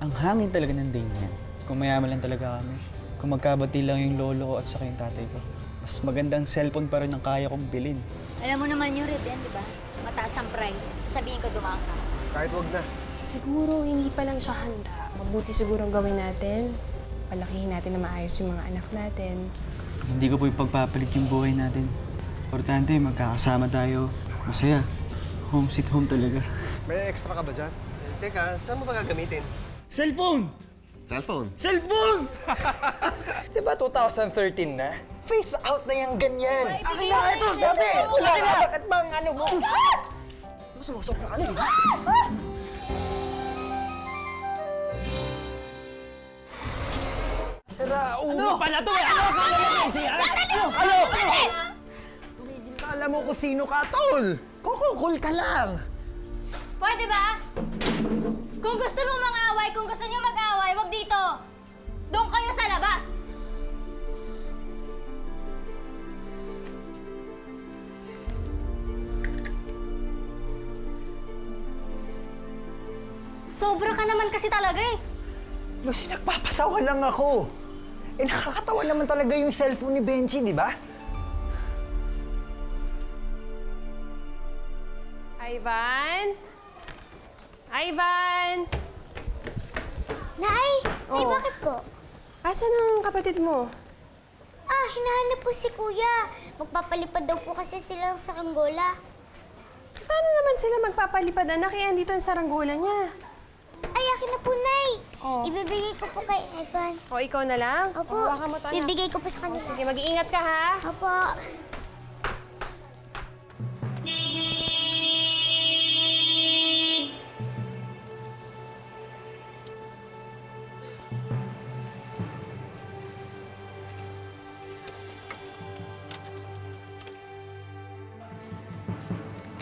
Ang hangin talaga ng day niyan. Kung mayaman lang talaga kami. Kung magkabati lang yung lolo ko at saka yung tatay ko. Mas magandang cellphone pa rin ang kaya kong bilhin. Alam mo naman yung Reden, di ba? Mataas ang pride. Sasabihin ko dumaan ka. Kahit wag na. Siguro hindi pa lang siya handa. Mabuti siguro ang gawin natin. Palakihin natin na maayos yung mga anak natin. Hindi ko po ipagpapalit yung buhay natin. Importante, magkakasama tayo. Masaya. Home sweet home talaga. May extra ka ba dyan? Teka, saan mo ba gagamitin? Cellphone! Cellphone. Cellphone! Diba 2013 na? Face out na yung ganyan. Akin na ito, sabi! Wala na! Bakit ba ang ano mo? Masusok na ano, diba? Sira, ulo pala to eh! Ano ka naman siya? Ano? Kala mo kung sino ka, tol! Kukukul ka lang! Pwede ba? Kung gusto mo mag-away, kung gusto niyo mag-away, wag dito. Doon kayo sa labas. Sobra ka naman kasi talaga eh. Lucy, nagpapatawa lang ako. Eh, nakakatawa naman talaga yung cellphone ni Benji, di ba? Ivan? Ivan! Nay! Ay, Oo. bakit po? Asan ang kapatid mo? Ah, hinahanap po si Kuya. Magpapalipad daw po kasi sila sa Angola. Paano naman sila magpapalipad, anak? Eh, andito ang saranggola niya. Ay, akin na po, Nay. Oh. Ibibigay ko po kay Evan. O, ikaw na lang? Opo, Hawakan mo to, anak. bibigay ko po sa kanila. Sige, mag-iingat ka, ha? Opo.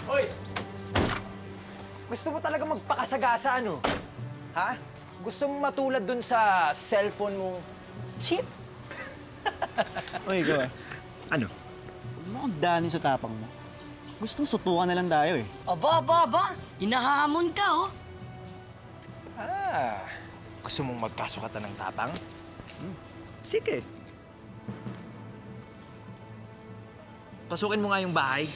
Hoy! Gusto mo talaga magpakasagasa, ano? Ha? Gusto mo matulad dun sa cellphone mong cheap? Uy, ikaw ah. Ano? Huwag mo akong daanin sa tapang mo. Gusto mo sutukan na lang tayo eh. Aba! Hinahamon ka, oh. Ah, gusto mong magkasukatan ng tapang? Sige. Pasukin mo nga yung bahay.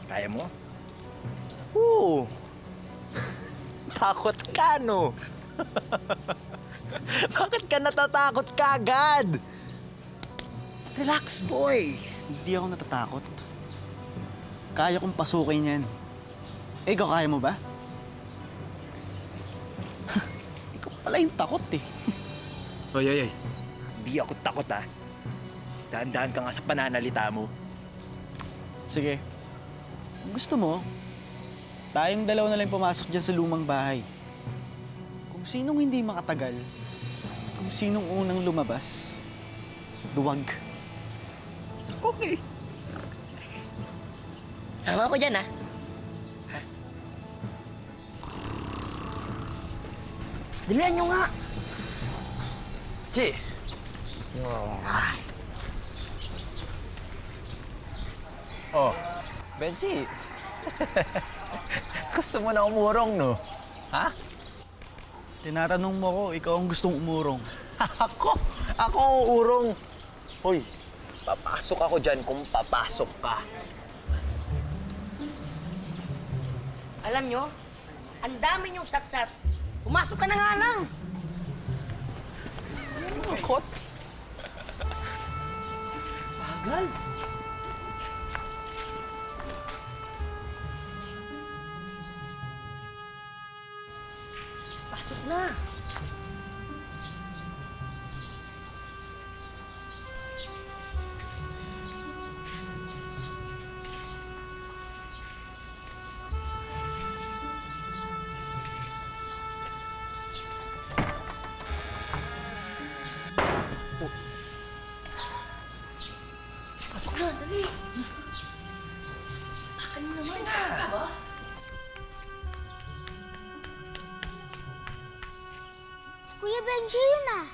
Kaya mo? Oo. Takot ka, no? Bakit ka natatakot kagad? Relax, boy. Hindi ako natatakot. Kaya kong pasukin yan. Eh, ikaw kaya mo ba? Ikaw pala yung takot eh. Oy. Hindi ako takot, ah. Dahan-dahan ka nga sa pananalita mo. Sige. Kung gusto mo, tayong dalawa na lang pumasok dyan sa lumang bahay. Kung sinong hindi makatagal, kung sinong unang lumabas, duwag. Okay. Sama ko dyan, ah. Dalihan nyo nga. Chi. Oh, Benji. Gusto mo na umurong, no? Ha? Tinatanong mo ko, ikaw ang gustong umurong. Ako? Ako ang uurong. Hoy, papasok ako dyan kung papasok ka. Alam nyo, ang dami nyong satsat. Pumasok ka na nga lang. Takot? Bagal. Pasok na. Pasok na, dali. Akin mo naman. Diba? Si Kuya Benji yun ah.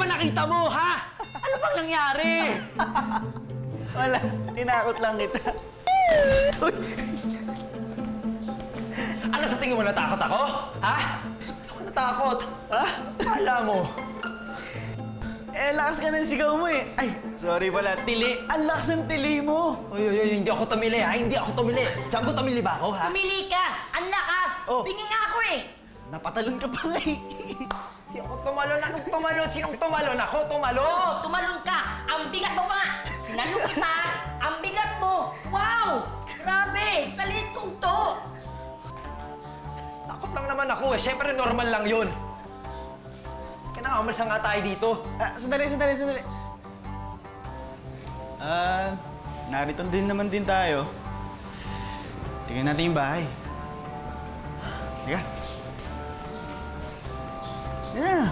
ba nakita mo, ha? Ano bang nangyari? Wala, tinakot lang kita. Ano sa tingin mo, natakot ako? Ha? Hindi ako natakot. Ha? Kala mo. Eh, lakas ka ng sigaw mo eh. Ay, sorry pala, tili. Ang lakas ng tili mo. Uy, hindi ako tumili, ha? Hindi ako tumili. Django, tumili ba ako, ha? Pumili ka! Ang lakas! Oh. Bingi nga ako eh! Napatalon ka pa nga eh. Hindi ako tumalon. Anong tumalon? Sinong tumalon? Ako tumalon? Oo, tumalon ka! Ang bigat mo pa nga! Sinalo kita! Ang bigat mo! Wow! Grabe! Sa liit kong to! Takot lang naman ako eh. Siyempre, normal lang yun. Kaya na, umalis na nga tayo dito. Sandali. Narito din naman din tayo. Tingnan natin yung bahay. Teka. Yan na.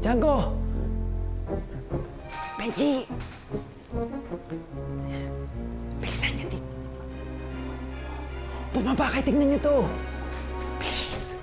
Django! Benji! Bilisan niyo dito. Bumaba kayo, tignan niyo to. Please.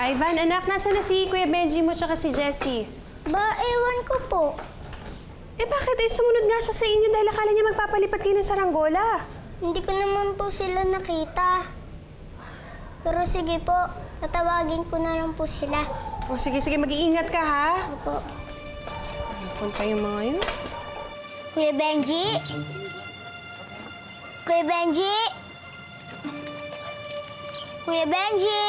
Ivan, anak, nasa na si Kuya Benji mo tsaka si Jessie? Ba, ewan ko po. Eh bakit? Eh, sumunod nga siya sa inyo dahil akala niya magpapalipat kayo ng saranggola. Hindi ko naman po sila nakita. Pero sige po, tatawagin ko na lang po sila. O sige, mag-iingat ka ha. Opo. Punta yung mga yun. Kuya Benji? Kuya Benji? Kuya Benji?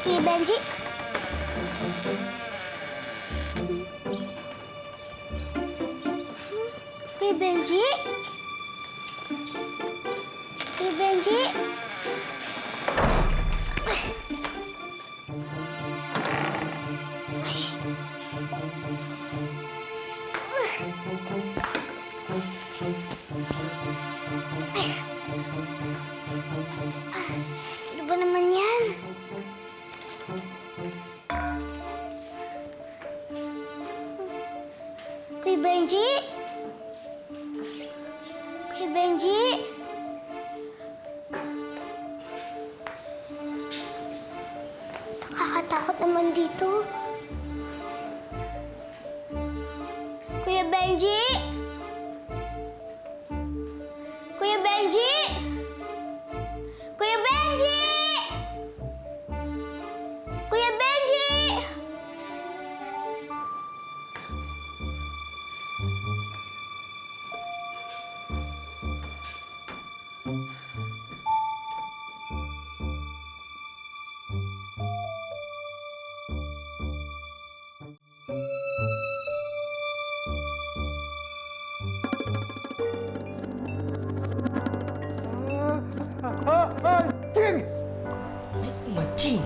Kuya Benji? Kuya Benji? Kuya Benji? Ano ba naman yan? Kuya Benji? Kuya Benji? Nakakatakot naman dito. Kuya Benji? Kuya Benji? Kuya Benji! Kuya Benji! Maching!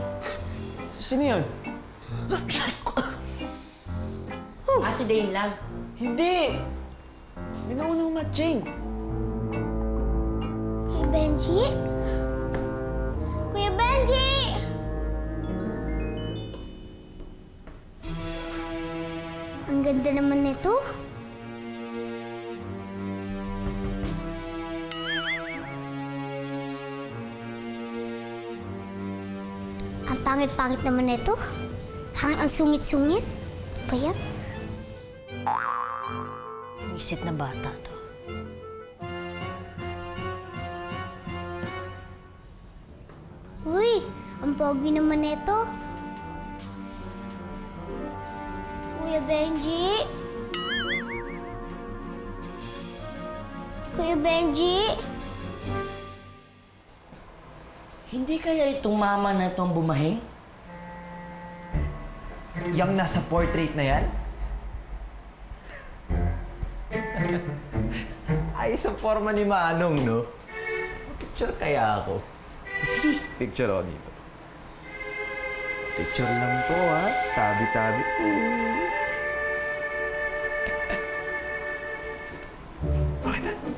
Sino yun? Si Dane lang. Hindi! Minauna mo matching. Kuya Benji? Kuya Benji! Ang ganda naman nito. Ang pangit-pangit naman nito. Ang sungit-sungit. Ano ba yan? Visit na bata to. Uy, ang pogi naman nito. Kuya Benji? Kuya Benji? Hindi kaya itong mama na itong bumahing? Yang nasa portrait na yan? Ayos ang forma ni Manong, no? Picture kaya ako. Sige. Picture ako dito. Picture lang to, ha? Tabi-tabi.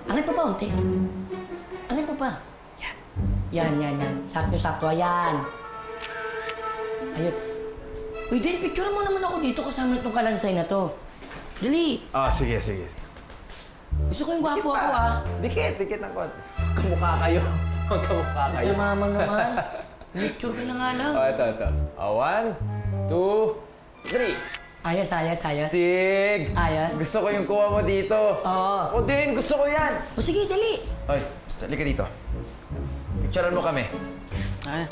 Angat pa pa, unti. Angat pa pa. Yan. Yan. Sakto. Ayan. Ayun. Uy, Dane, picture mo naman ako dito kasama itong kalansay na to. Dali. Sige. Gusto ko yung gwapo ako, ah. Dikit ng konti. Kamukha kayo. Magkamukha kayo. Sa mama naman. Picture ka na nga lang. Ito. 1, 2, 3. Ayos. Sig! Ayos. Gusto ko yung kuha mo dito. Oo. Ako din, gusto ko yan. O sige, dali. Hoy, basta, halika dito. Picturean mo kami. Ah,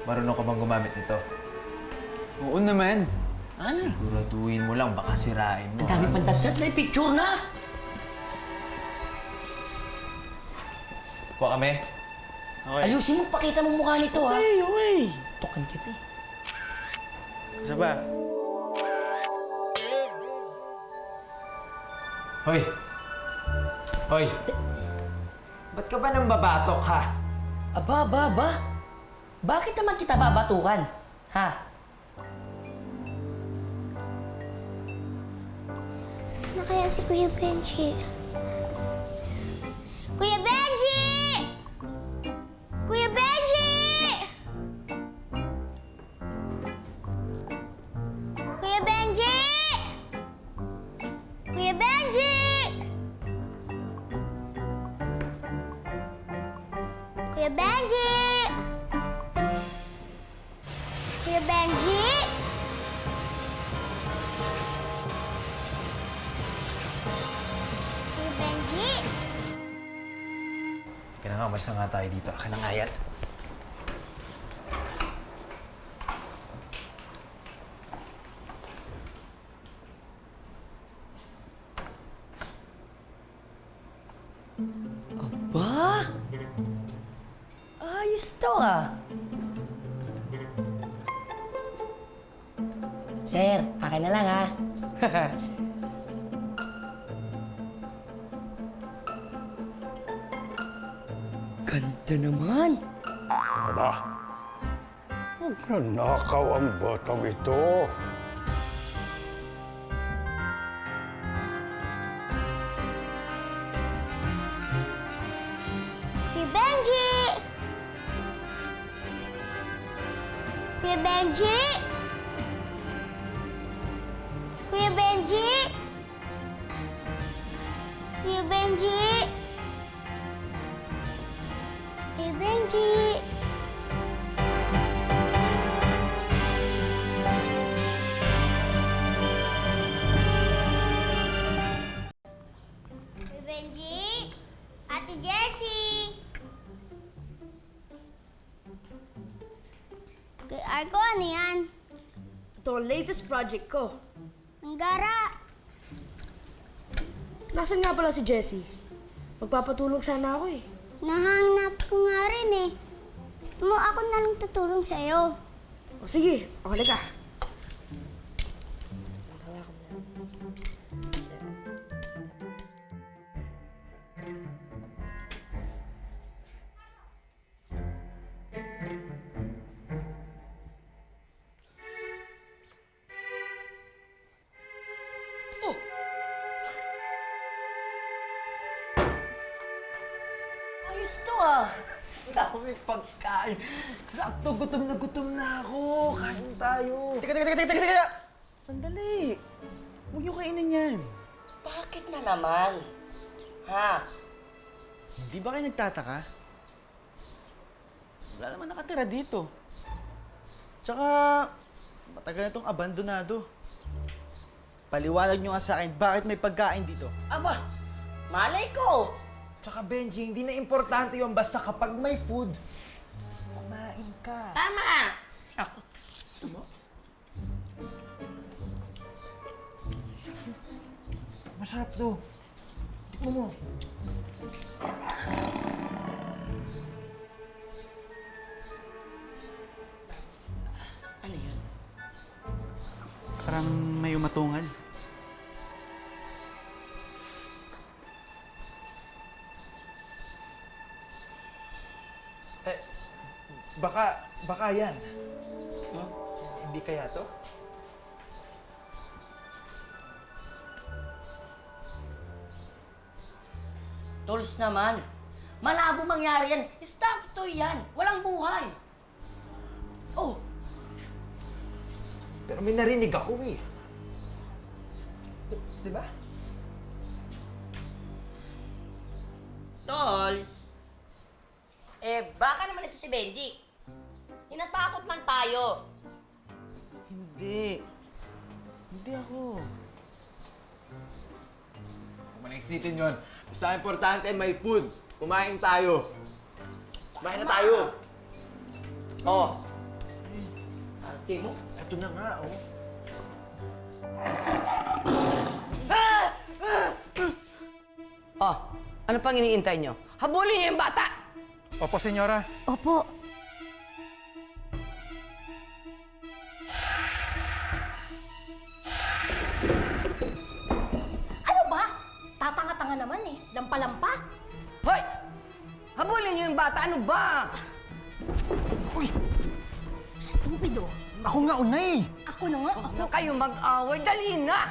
Marunong ka bang gumamit nito? oo naman. Ano? Siguraduhin mo lang, baka sirain mo. Ang dami pang chat na picture na. Kuha kami. Okay. Ayusin mo, pakita mo mukha nito, ha. Okay. Tukan kita, eh. Isa ba? Hoy! Ba't ka ba nang babatok, ha? Aba. Bakit naman kita babatukan? Ha? Saan na kaya si Kuya Benji? Kuya Benji! Kuya Benji! Kuya Benji! Kuya Benji! Kuya Benji! Kuya Benji! Kuya Benji! Kaya na nga, umalis na nga tayo dito. Akin na nga yan. Aba? Ayos to, ah. Sir, akin na lang, ha. Ganda naman. Aba, nagnakaw ang botong ito. Kuya Benji! Kuya Benji! Kuya Benji! Kuya Benji! Kuya Benji! Kuya Benji! Ate Jessie! Kuya Arko, ano yan? Ito ang latest project ko. Ang gara! Nasaan nga pala si Jessie? Magpapatulong sana ako eh. Nahanap ko nga rin eh. Gusto mo ako na lang tutulong sa'yo. O sige, okay ka. Ayos to ah. Dami pagkain. Sakto, gutom na ako. Kain tayo. Teka! Sandali! Huwag niyo kainin yan. Bakit na naman? Ha? Hindi ba kayo nagtataka? Wala naman nakatira dito. Tsaka, matagal na itong abandonado. Paliwanag nyo nga sa akin, bakit may pagkain dito? Aba, malay ko. Tsaka Benji, hindi na importante yun basta kapag may food, kumain ka. Tama! Ako. Masarap to. Tikmo mo. Ano yan? Parang may umatungan. Eh, baka yan. Hindi kaya to? Tols naman. Malabo mangyari yan. Stuff toy yan. Walang buhay. Oh, Pero may narinig ako eh. Diba? Tols. Baka naman ito si Benji. Hinatakot lang tayo. Hindi. Hindi ako. Huwag mo na isipin yun. Basta importante may food. Kumain tayo. Kumain na tayo. Oh. Arte mo? Ito na nga, oh. Oh, ano pang iniintay nyo? Habulin niyo yung bata! Opo, senyora. Opo. Ano ba? Tatanga-tanga naman eh. Lampa-lampa. Hoy! Habulin niyo yung bata! Ano ba? Stupido. Ako nga una eh. Ako na nga. Huwag na kayo mag-away. Dali na!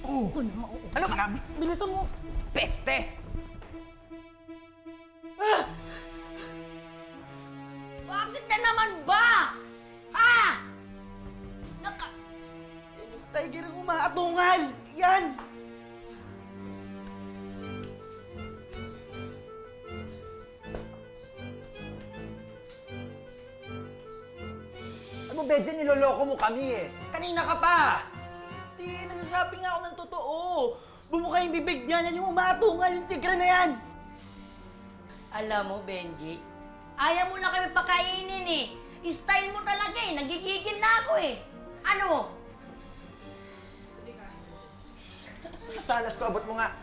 Ako na nga. Ano ka? Bilisan mo! Peste! Bakit na naman ba? Ha? Tiger ang umaatungal! Yan! Ano, Benji, niloloko mo kami eh. Kanina ka pa. Hindi, nagsasabi nga ako ng totoo. Bumuka yung bibig niya, yan yung umaatungal, yung tigre na yan! Alam mo, Benji, ayaw mo lang kami pakainin eh. Style mo talaga eh. Nagigigil na ako eh. Ano? Sanas ko, abot mo nga.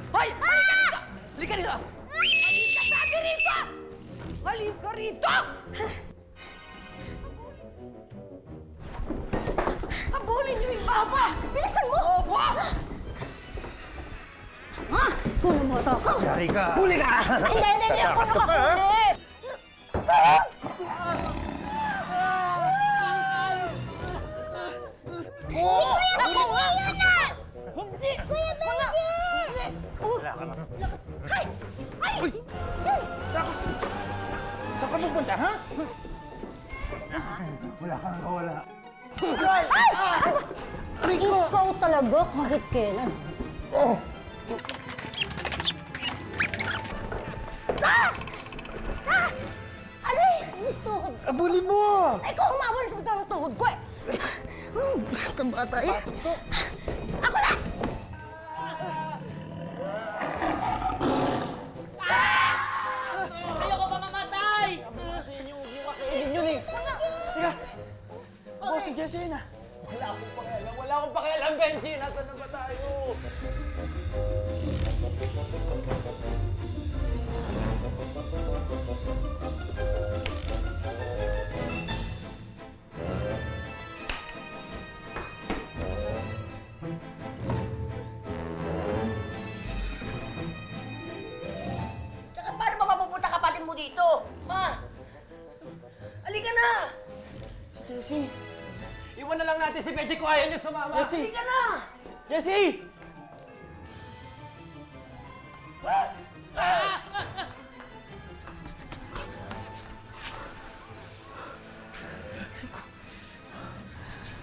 Hoy! Halika rito! Halika sabi rito! Halika rito! Habulin niyo yung baba! Bilisan mo! Opo! Ha? Kuno mo ito. Yari ka. Hindi. Ako nakahuli. Naku, iyan na! Hindi! Kuya Benji! Hay! Ay! Saan ka pupunta, ha? Wala ka nang kawala. Ikaw talaga kahit kailan. Alay! Miss tuhod ko. Abuli mo! Ikaw humabol sa ng tuhod ko eh. Basta bata eh. Ako na! Ayoko pa mamatay! Kainin yun eh! Teka! Oh, si Jessie yun ah! Wala akong pakialam, Benji! Nasaan na ba tayo? Jessie! Iwan na lang natin si Benji kung ayaw niya sumama. Jessie! Halika na! Jessie!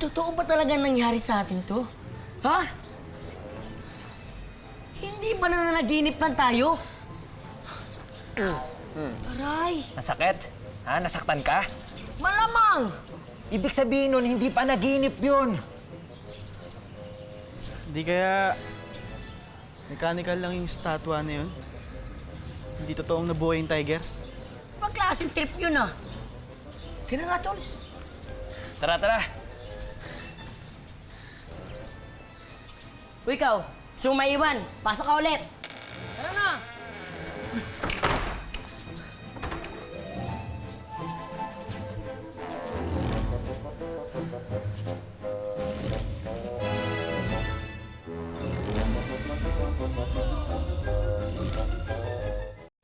Totoo ba talaga nangyari sa atin to? Ha? Hindi ba nananaginip lang tayo? Aray! Nasakit? Ha? Nasaktan ka? Malamang! Ibig sabihin nun, hindi pa naginip yun. Hindi kaya mechanical lang yung statwa na yun? Hindi totoong nabuhay yung tiger? Pag klaseng trip yun ah. Kaya na nga, Tols. Tara, tara. O ikaw, sumaiwan. Pasok ka ulit. Tara na!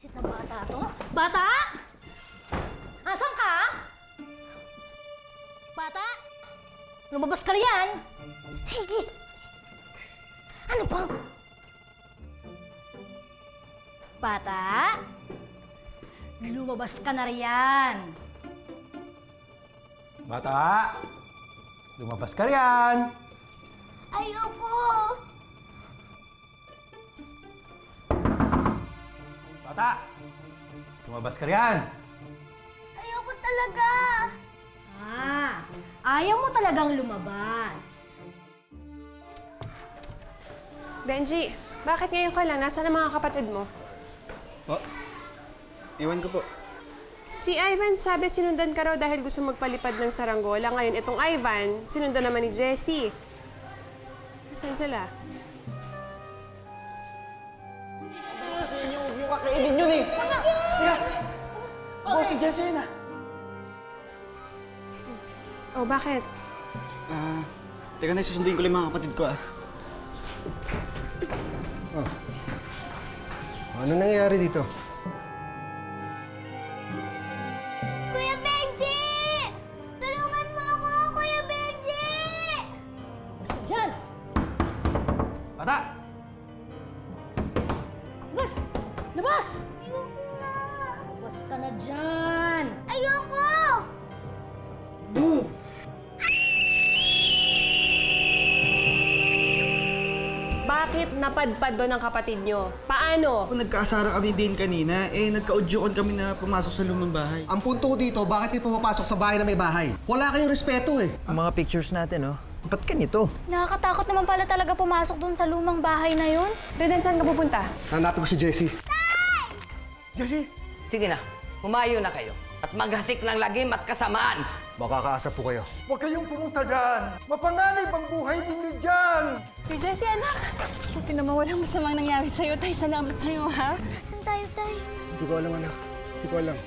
Sit na bata to? Bata? Asan ka? Bata? Lumabas ka riyan? Ano pa? Bata? Lumabas ka na riyan. Bata! Lumabas ka riyan! Ayoko! Bata! Lumabas ka riyan! Ayoko talaga! Ah, ayaw mo talagang lumabas. Benji, bakit ngayon ka lang? Nasaan ang mga kapatid mo? Po? Iwan ko po. Si Ivan sabi sinundan ka raw dahil gusto magpalipad ng saranggola. Ngayon, itong Ivan, sinundan naman ni Jessie. Saan sila? Sa inyo, huwag yung kakainin yun eh! Teka! Ako si Jessie yun ah! Oh, bakit? Teka na, susunduin ko lang yung mga kapatid ko ah. Ano nangyayari dito? Kuya Benji! Tulungan mo ako, Kuya Benji! Basta dyan! Bata! Labas! Labas! Labas ka na dyan! Ayoko! Bakit napadpad doon ang kapatid nyo? Paano? Kung nagkaasara kami din kanina, nagka-audyokon kami na pumasok sa lumang bahay. Ang punto ko dito, bakit kayo pumapasok sa bahay na may bahay? Wala kayong respeto eh. Ang mga pictures natin, oh. Ba't ganito? Nakakatakot naman pala talaga pumasok dun sa lumang bahay na yun. Reden, saan ka pupunta? Hanapin ko si Jessie. Jessie! Sige na, humayo na kayo. At maghasik ng lagim at kasamaan. Makakaasa po kayo. Huwag kayong pumunta dyan. Mapanganib ang buhay ninyo dyan. Si Jessie, anak! Buti naman walang masamang nangyari sa'yo. Tay, salamat sa'yo, ha? Saan tayo? Hindi ko alam, anak. Hindi ko alam.